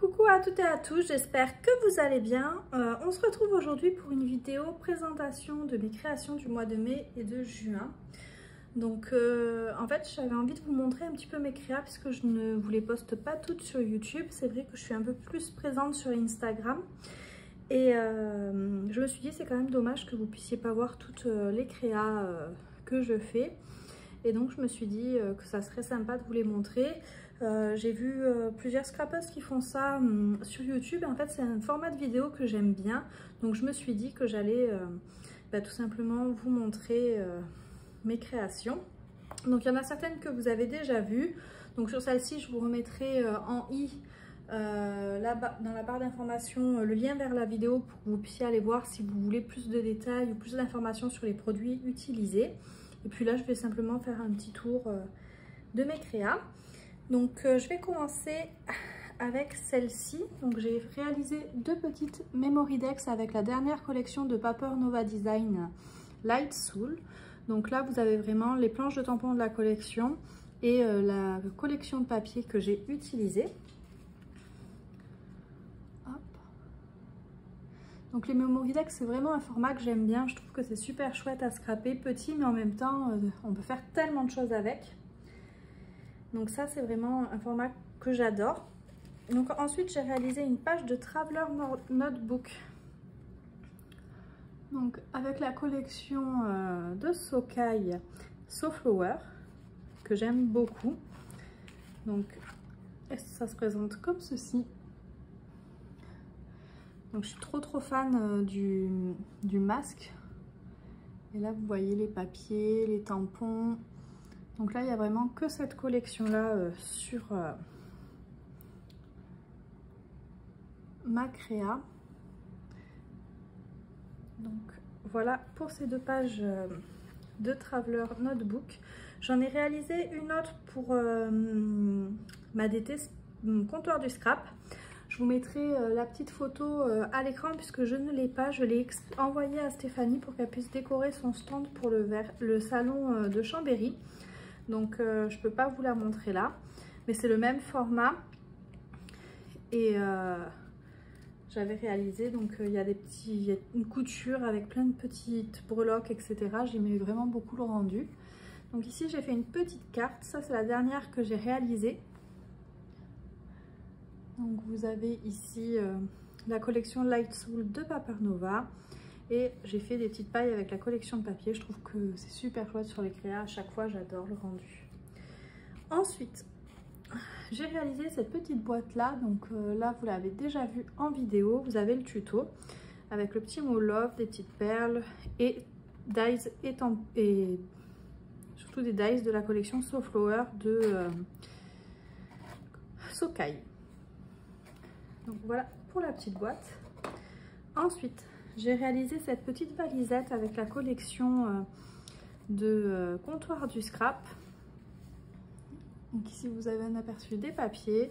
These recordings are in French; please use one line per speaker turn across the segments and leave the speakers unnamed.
Coucou à toutes et à tous, j'espère que vous allez bien. On se retrouve aujourd'hui pour une vidéo présentation de mes créations du mois de mai et de juin. Donc en fait j'avais envie de vous montrer un petit peu mes créas puisque je ne vous les poste pas toutes sur YouTube. C'est vrai que je suis un peu plus présente sur Instagram. Et je me suis dit c'est quand même dommage que vous puissiez pas voir toutes les créas que je fais. Et donc je me suis dit que ça serait sympa de vous les montrer. J'ai vu plusieurs scrappers qui font ça sur YouTube. En fait c'est un format de vidéo que j'aime bien. Donc je me suis dit que j'allais tout simplement vous montrer mes créations. Donc il y en a certaines que vous avez déjà vues. Donc sur celle-ci je vous remettrai en i là-bas dans la barre d'information le lien vers la vidéo pour que vous puissiez aller voir si vous voulez plus de détails ou plus d'informations sur les produits utilisés. Et puis là je vais simplement faire un petit tour de mes créas. Donc je vais commencer avec celle-ci. Donc j'ai réalisé deux petites memory decks avec la dernière collection de Paper Nova Design Light Soul. Donc là vous avez vraiment les planches de tampons de la collection et la collection de papier que j'ai utilisée. Donc les memory decks c'est vraiment un format que j'aime bien, je trouve que c'est super chouette à scraper, petit mais en même temps on peut faire tellement de choses avec. Donc ça c'est vraiment un format que j'adore. Donc ensuite j'ai réalisé une page de Traveler Notebook. Donc avec la collection de Sokai Soflower que j'aime beaucoup. Donc ça se présente comme ceci. Donc je suis trop fan du masque. Et là vous voyez les papiers, les tampons. Donc là il n'y a vraiment que cette collection là sur ma créa. Donc voilà pour ces deux pages de Traveler Notebook. J'en ai réalisé une autre pour ma DT comptoir du scrap. Je vous mettrai la petite photo à l'écran puisque je ne l'ai pas. Je l'ai envoyée à Stéphanie pour qu'elle puisse décorer son stand pour le salon de Chambéry. Donc je ne peux pas vous la montrer là. Mais c'est le même format. Et j'avais réalisé, donc il y a une couture avec plein de petites breloques, etc. J'aimais vraiment beaucoup le rendu. Donc ici j'ai fait une petite carte. Ça c'est la dernière que j'ai réalisée. Donc vous avez ici la collection Light Soul de Paper Nova et j'ai fait des petites pailles avec la collection de papier. Je trouve que c'est super chouette sur les créas, à chaque fois j'adore le rendu. Ensuite j'ai réalisé cette petite boîte là, donc là vous l'avez déjà vu en vidéo, vous avez le tuto avec le petit mot love, des petites perles et dies et surtout des dies de la collection Soflower de Sokai. Donc voilà pour la petite boîte. Ensuite, j'ai réalisé cette petite valisette avec la collection de comptoir du scrap. Donc ici vous avez un aperçu des papiers.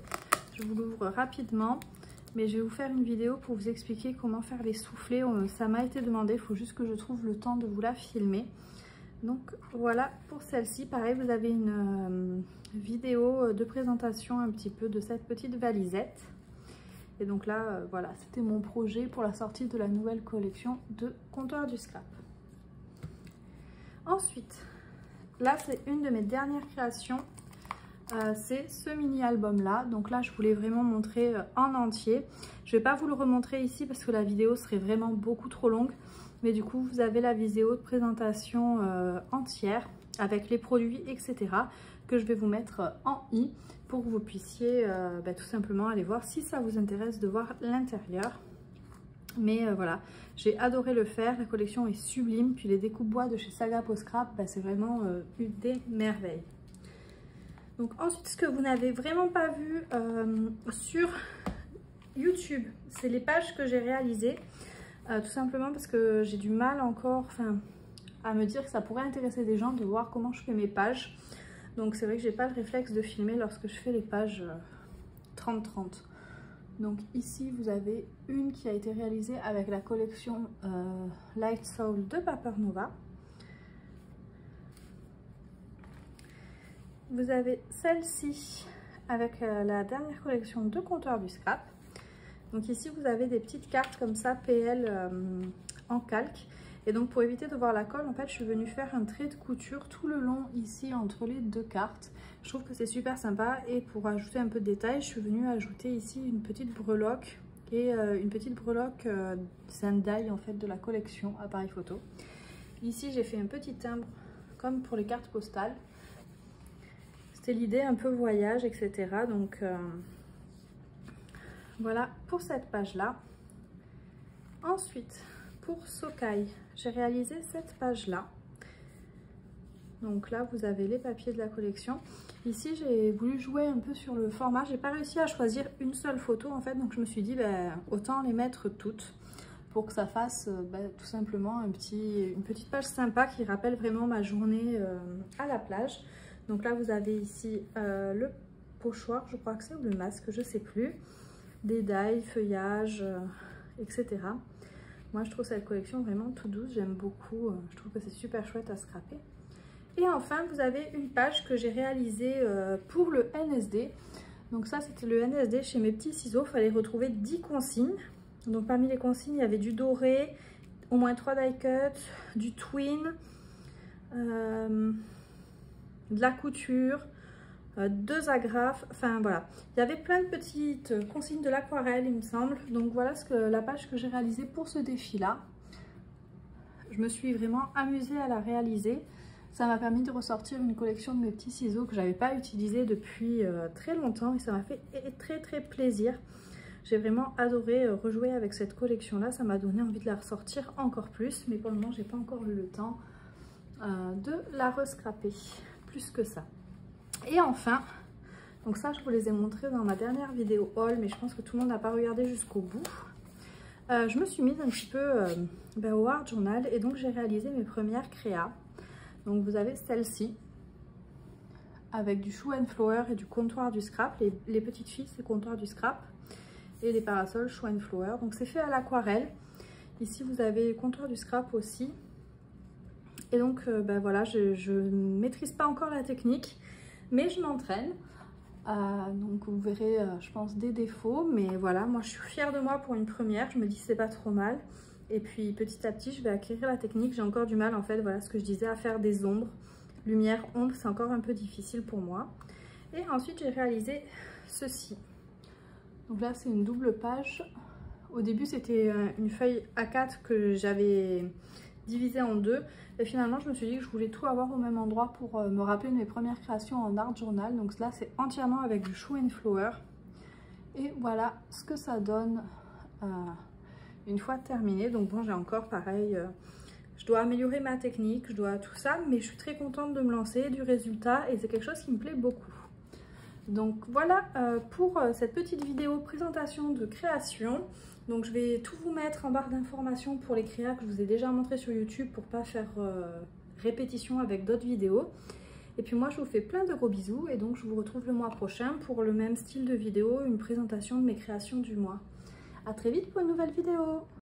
Je vous l'ouvre rapidement, mais je vais vous faire une vidéo pour vous expliquer comment faire les soufflets. Ça m'a été demandé, il faut juste que je trouve le temps de vous la filmer. Donc voilà pour celle-ci. Pareil, vous avez une vidéo de présentation un petit peu de cette petite valisette. Et donc là, voilà, c'était mon projet pour la sortie de la nouvelle collection de comptoir du scrap. Ensuite, là, c'est une de mes dernières créations. C'est ce mini album là. Donc là, je voulais vraiment montrer en entier. Je ne vais pas vous le remontrer ici parce que la vidéo serait vraiment beaucoup trop longue. Mais du coup, vous avez la vidéo de présentation entière avec les produits, etc. que je vais vous mettre en i pour que vous puissiez tout simplement aller voir si ça vous intéresse de voir l'intérieur. Mais voilà, j'ai adoré le faire, la collection est sublime. Puis les découpes bois de chez Saga Post Scrap, c'est vraiment une des merveilles. Donc ensuite, ce que vous n'avez vraiment pas vu sur YouTube, c'est les pages que j'ai réalisées. Tout simplement parce que j'ai du mal encore à me dire que ça pourrait intéresser des gens de voir comment je fais mes pages. Donc c'est vrai que j'ai pas le réflexe de filmer lorsque je fais les pages 30-30. Donc ici vous avez une qui a été réalisée avec la collection Light Soul de Paper Nova. Vous avez celle-ci avec la dernière collection de comptoir du scrap. Donc ici vous avez des petites cartes comme ça PL en calque. Et donc pour éviter de voir la colle, en fait je suis venue faire un trait de couture tout le long ici entre les deux cartes. Je trouve que c'est super sympa, et pour ajouter un peu de détail, je suis venue ajouter ici une petite breloque et une petite breloque Sendai en fait de la collection appareil photo. Ici j'ai fait un petit timbre comme pour les cartes postales. C'était l'idée un peu voyage, etc. Donc voilà pour cette page là. Ensuite pour Sokai, j'ai réalisé cette page là. Donc là vous avez les papiers de la collection. Ici j'ai voulu jouer un peu sur le format, j'ai pas réussi à choisir une seule photo en fait, donc je me suis dit autant les mettre toutes pour que ça fasse tout simplement une petite page sympa qui rappelle vraiment ma journée à la plage. Donc là vous avez ici le pochoir, je crois que c'est, ou le masque, je sais plus, des dailles, feuillages, etc. Moi je trouve cette collection vraiment tout douce, j'aime beaucoup, je trouve que c'est super chouette à scraper. Et enfin vous avez une page que j'ai réalisée pour le NSD. Donc ça c'était le NSD chez Mes Petits Ciseaux, il fallait retrouver 10 consignes. Donc parmi les consignes il y avait du doré, au moins 3 die cuts, du twin, de la couture, 2 agrafes, enfin voilà. Il y avait plein de petites consignes de l'aquarelle il me semble. Donc voilà la page que j'ai réalisée pour ce défi là. Je me suis vraiment amusée à la réaliser. Ça m'a permis de ressortir une collection de Mes Petits Ciseaux que je n'avais pas utilisée depuis très longtemps, et ça m'a fait très plaisir. J'ai vraiment adoré rejouer avec cette collection là, ça m'a donné envie de la ressortir encore plus, mais pour le moment j'ai pas encore eu le temps de la rescraper plus que ça. Et enfin, donc ça je vous les ai montrés dans ma dernière vidéo haul, mais je pense que tout le monde n'a pas regardé jusqu'au bout. Je me suis mise un petit peu au Art Journal, et donc j'ai réalisé mes premières créas. Donc vous avez celle-ci avec du Shoe and Flower et du comptoir du scrap. Les petites filles c'est comptoir du scrap, et les parasols Shoe and Flower. Donc c'est fait à l'aquarelle. Ici vous avez comptoir du scrap aussi. Et donc voilà, je ne maîtrise pas encore la technique, mais je m'entraîne. Donc vous verrez je pense des défauts, mais voilà, moi je suis fière de moi pour une première. Je me dis c'est pas trop mal. Et puis petit à petit je vais acquérir la technique. J'ai encore du mal en fait, voilà ce que je disais, à faire des ombres. Lumière, ombre, c'est encore un peu difficile pour moi. Et ensuite j'ai réalisé ceci. Donc là c'est une double page. Au début c'était une feuille A4 que j'avais divisée en deux. Et finalement je me suis dit que je voulais tout avoir au même endroit pour me rappeler de mes premières créations en Art Journal. Donc là c'est entièrement avec du Shoe and Flower. Et voilà ce que ça donne une fois terminé. Donc bon, j'ai encore pareil, je dois améliorer ma technique, je dois tout ça, mais je suis très contente de me lancer, du résultat, et c'est quelque chose qui me plaît beaucoup. Donc voilà pour cette petite vidéo présentation de création. Donc je vais tout vous mettre en barre d'informations pour les créas que je vous ai déjà montré sur YouTube, pour pas faire répétition avec d'autres vidéos. Et puis moi je vous fais plein de gros bisous, et donc je vous retrouve le mois prochain pour le même style de vidéo, une présentation de mes créations du mois. À très vite pour une nouvelle vidéo.